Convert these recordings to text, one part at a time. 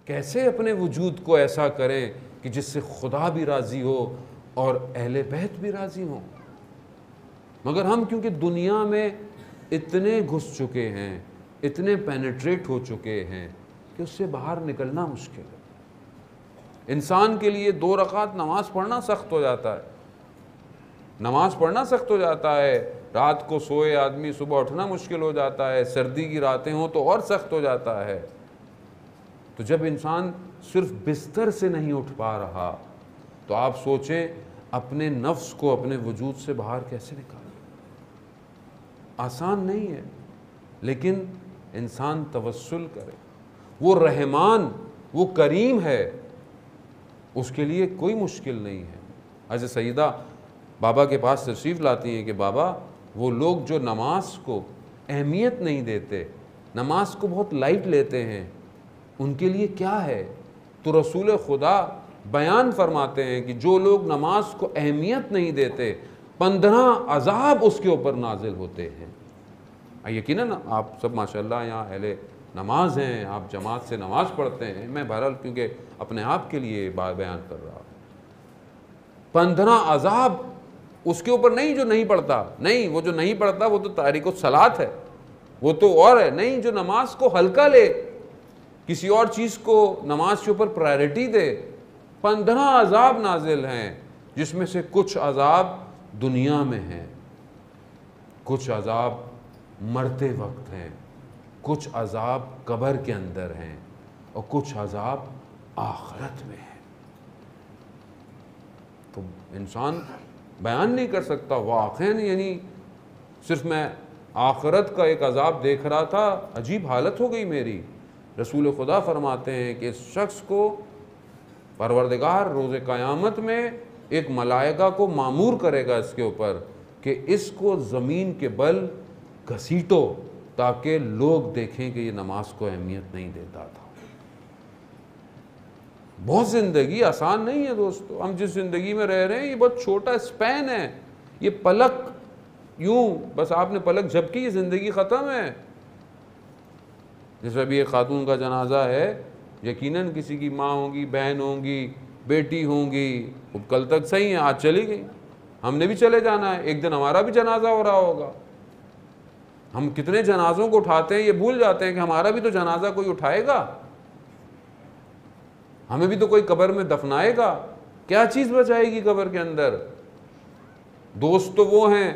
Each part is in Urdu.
کیسے اپنے وجود کو ایسا کریں کہ جس سے خدا بھی راضی ہو اور اہل بیت بھی راضی ہوں. مگر ہم کیونکہ دنیا میں اتنے گھس چکے ہیں، اتنے پینیٹریٹ ہو چکے ہیں کہ اس سے باہر نکلنا مشکل ہے. انسان کے لیے 2 رکعت نماز پڑھنا سخت ہو جاتا ہے، نماز پڑھنا سخت ہو جاتا ہے. رات کو سوئے آدمی صبح اٹھنا مشکل ہو جاتا ہے، سردی کی راتیں ہوں تو اور سخت ہو جاتا ہے. تو جب انسان صرف بستر سے نہیں اٹھ پا رہا تو آپ سوچیں اپنے نفس کو اپنے وجود سے باہر کیسے نکالیں. آسان نہیں ہے، لیکن انسان توسل کرے. وہ رحمان، وہ کریم ہے، اس کے لیے کوئی مشکل نہیں ہے. حضرت سیدہ بابا کے پاس تشریف لاتی ہیں کہ بابا وہ لوگ جو نماز کو اہمیت نہیں دیتے، نماز کو بہت لائٹ لیتے ہیں، ان کے لیے کیا ہے؟ تو رسول خدا بیان فرماتے ہیں کہ جو لوگ نماز کو اہمیت نہیں دیتے 15 عذاب اس کے اوپر نازل ہوتے ہیں. یقیناً آپ سب ماشاءاللہ یہاں اہل نماز ہیں، آپ جماعت سے نماز پڑھتے ہیں. میں بہرحال کیونکہ اپنے آپ کے لیے بات بیان کر رہا ہوں. 15 عذاب اس کے اوپر نہیں جو نہیں پڑھتا. نہیں، وہ جو نہیں پڑھتا وہ تو تاریک الصلاۃ ہے، وہ تو اور ہے. نہیں، جو نماز کو ہلکا لے، کسی اور چیز کو نماز کے اوپر پرائرٹی دے. 15 عذاب نازل ہیں، جس میں سے کچھ عذاب دنیا میں ہیں، کچھ عذاب مرتے وقت ہیں، کچھ عذاب قبر کے اندر ہیں، اور کچھ عذاب آخرت میں ہیں. تو انسان بیان نہیں کر سکتا واقعاً. یعنی صرف میں آخرت کا ایک عذاب دیکھ رہا تھا، عجیب حالت ہو گئی میری. رسول خدا فرماتے ہیں کہ اس شخص کو پروردگار روز قیامت میں ایک ملائکہ کو مامور کرے گا اس کے اوپر کہ اس کو زمین کے بل گھسیٹو تاکہ لوگ دیکھیں کہ یہ نماز کو اہمیت نہیں دیتا تھا. بہت زندگی آسان نہیں ہے دوستو. ہم جس زندگی میں رہ رہے ہیں یہ بہت چھوٹا اسپین ہے. یہ پلک، یوں بس آپ نے پلک جھپکی یہ زندگی ختم ہے. جیسے ابھی ایک خاتون کا جنازہ ہے، یقیناً کسی کی ماں ہوں گی، بہن ہوں گی، بیٹی ہوں گی. کل تک صحیح ہیں، آج چلی گئی. ہم نے بھی چلے جانا ہے، ایک دن ہمارا بھی جنازہ ہو رہا ہوگا. ہم کتنے جنازوں کو اٹھاتے ہیں، یہ بھول جاتے ہیں کہ ہمارا بھی تو جنازہ کوئی اٹھائے گا، ہمیں بھی تو کوئی قبر میں دفنائے گا. کیا چیز بچائے گی قبر کے اندر؟ دوست تو وہ ہیں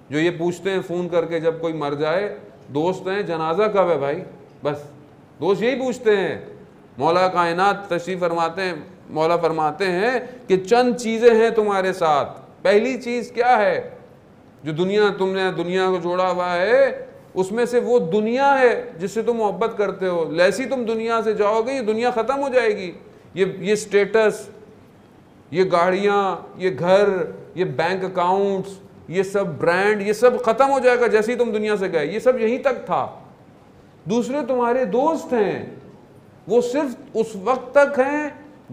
جو یہ پوچھتے ہیں فون کر کے جب کوئی مر جائے، دوست ہیں جنازہ کب ہے بھائی، بس دوست یہی پوچھتے ہیں. مولا کائنات تشریف فرماتے ہیں، مولا فرماتے ہیں کہ چند چیزیں ہیں تمہارے ساتھ. پہلی چیز کیا ہے؟ جو تم نے دنیا کو جوڑا ہوا ہے، اس میں سے وہ دنیا ہے جس سے تم محبت کرتے ہو. جیسی تم دنیا سے جاؤ گے یہ دنیا ختم ہو جائے گی. یہ سٹیٹس، یہ گاڑیاں، یہ گھر، یہ بینک اکاؤنٹس، یہ سب برانڈ، یہ سب ختم ہو جائے گا جیسے ہی تم دنیا سے گئے. یہ سب یہیں تک تھا. دوسرے تمہارے دوست ہیں، وہ صرف اس وقت تک ہیں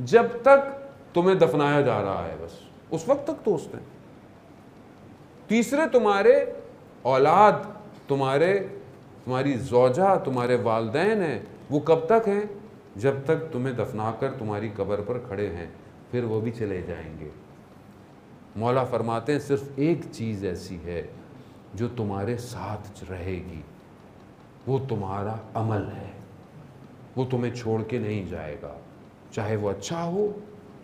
جب تک تمہیں دفنایا جا رہا ہے، بس اس وقت تک دوست ہیں. تیسرے تمہارے اولاد، تمہاری زوجہ، تمہارے والدین ہیں. وہ کب تک ہیں؟ جب تک تمہیں دفنا کر تمہاری قبر پر کھڑے ہیں، پھر وہ بھی چلے جائیں گے. مولا فرماتے ہیں صرف ایک چیز ایسی ہے جو تمہارے ساتھ رہے گی، وہ تمہارا عمل ہے. وہ تمہیں چھوڑ کے نہیں جائے گا، چاہے وہ اچھا ہو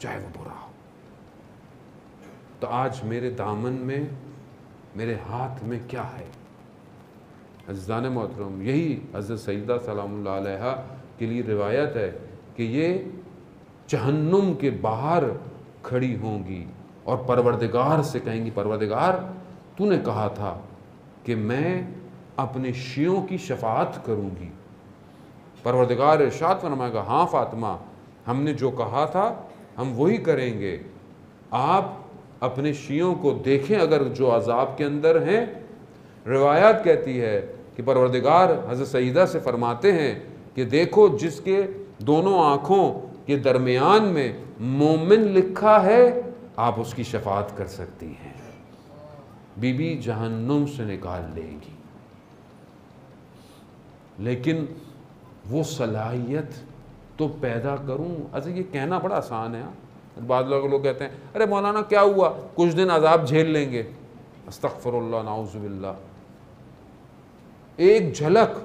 چاہے وہ برا ہو. تو آج میرے دامن میں، میرے ہاتھ میں کیا ہے؟ عزیزان محترم، یہی حضرت سیدہ سلام اللہ علیہا کے لیے روایت ہے کہ یہ جہنم کے باہر کھڑی ہوں گی اور پروردگار سے کہیں گی، پروردگار تو نے کہا تھا کہ میں اپنے شیعوں کی شفاعت کروں گی. پروردگار ارشاد فرمائے گا، ہاں فاطمہ، ہم نے جو کہا تھا ہم وہی کریں گے. آپ اپنے شیعوں کو دیکھیں اگر جو عذاب کے اندر ہیں. روایات کہتی ہے کہ پروردگار حضرت سیدہ سے فرماتے ہیں کہ دیکھو جس کے دونوں آنکھوں کے درمیان میں مومن لکھا ہے آپ اس کی شفاعت کر سکتی ہیں. بی بی جہنم سے نکال لے گی. لیکن وہ صلاحیت تو پیدا کروں. اچھا یہ کہنا بڑا آسان ہے. بعض لوگ کہتے ہیں ارے مولانا کیا ہوا, کچھ دن عذاب جھیل لیں گے. استغفر اللہ, نعوذ باللہ. ایک جھلک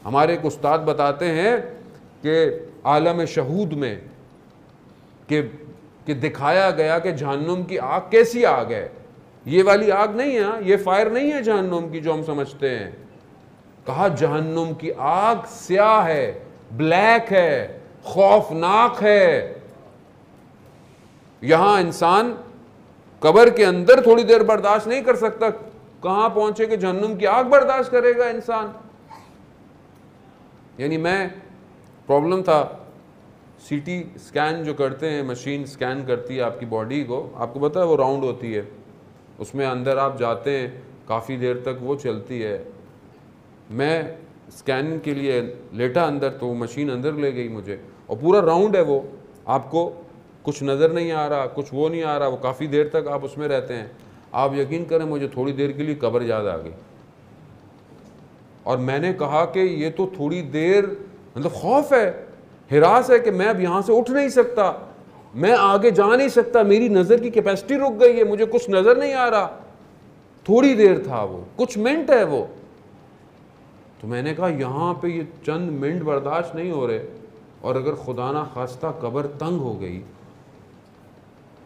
ہمارے ایک استاد بتاتے ہیں کہ عالم شہود میں کہ دکھایا گیا کہ جہنم کی آگ کیسی آگ ہے. یہ والی آگ نہیں ہے, یہ فائر نہیں ہے جہنم کی جو ہم سمجھتے ہیں. کہا جہنم کی آگ سیاہ ہے, بلیک ہے, خوفناک ہے. یہاں انسان قبر کے اندر تھوڑی دیر برداشت نہیں کر سکتا, کہاں پہنچے کہ جہنم کی آگ برداشت کرے گا انسان. یعنی میں پرابلم تھا, سی ٹی سکین جو کرتے ہیں, مشین سکین کرتی ہے آپ کی باڈی کو, آپ کو پتہ ہے وہ راؤنڈ ہوتی ہے, اس میں اندر آپ جاتے ہیں کافی دیر تک وہ چلتی ہے. میں سکین کے لیے لیٹا اندر, تو وہ مشین اندر لے گئی مجھے, اور پورا راؤنڈ ہے وہ, آپ کو کچھ نظر نہیں آ رہا, کچھ وہ نہیں آ رہا, وہ کافی دیر تک آپ اس میں رہتے ہیں. آپ یقین کریں مجھے تھوڑی دیر کے لیے قبر یاد آ گئی, اور میں نے کہا کہ یہ تو تھوڑی دیر مطلب خوف ہے, ہراس ہے کہ میں اب یہاں سے اٹھ نہیں سکتا, میں آگے جا نہیں سکتا, میری نظر کی کیپیسٹی رک گئی ہے, مجھے کچھ نظر نہیں آ رہا. تھوڑی دیر تھا وہ, کچھ منٹ ہے وہ. تو میں نے کہا یہاں پہ یہ چند منٹ برداشت نہیں ہو رہے, اور اگر خدا نہ خواستہ قبر تنگ ہو گئی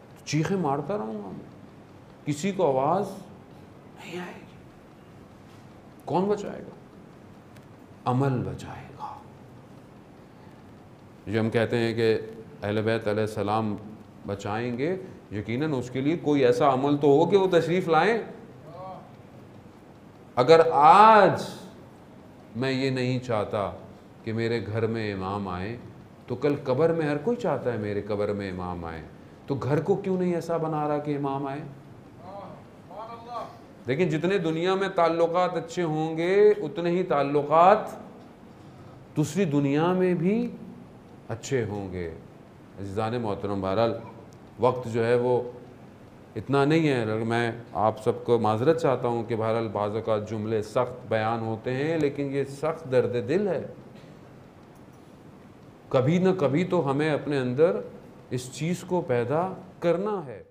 تو چیخیں مارتا رہوں گا میں, کسی کو آواز نہیں آئے گی. کون بچائے گا؟ عمل بچائے گا. جو ہم کہتے ہیں کہ اہل بیت علیہ السلام بچائیں گے, یقیناً اس کے لیے کوئی ایسا عمل تو ہو کہ وہ تشریف لائیں. اگر آج میں یہ نہیں چاہتا کہ میرے گھر میں امام آئیں, تو کل قبر میں ہر کوئی چاہتا ہے میرے قبر میں امام آئیں. تو گھر کو کیوں نہیں ایسا بنا رہا کہ امام آئیں؟ لیکن جتنے دنیا میں تعلقات اچھے ہوں گے, اتنے ہی تعلقات دوسری دنیا میں بھی اچھے ہوں گے. عزیزان محترم, بہرحال وقت جو ہے وہ اتنا نہیں ہے. میں آپ سب کو معذرت چاہتا ہوں کہ بہرحال بعض اوقات جملے سخت بیان ہوتے ہیں, لیکن یہ سخت درد دل ہے. کبھی نہ کبھی تو ہمیں اپنے اندر اس چیز کو پیدا کرنا ہے.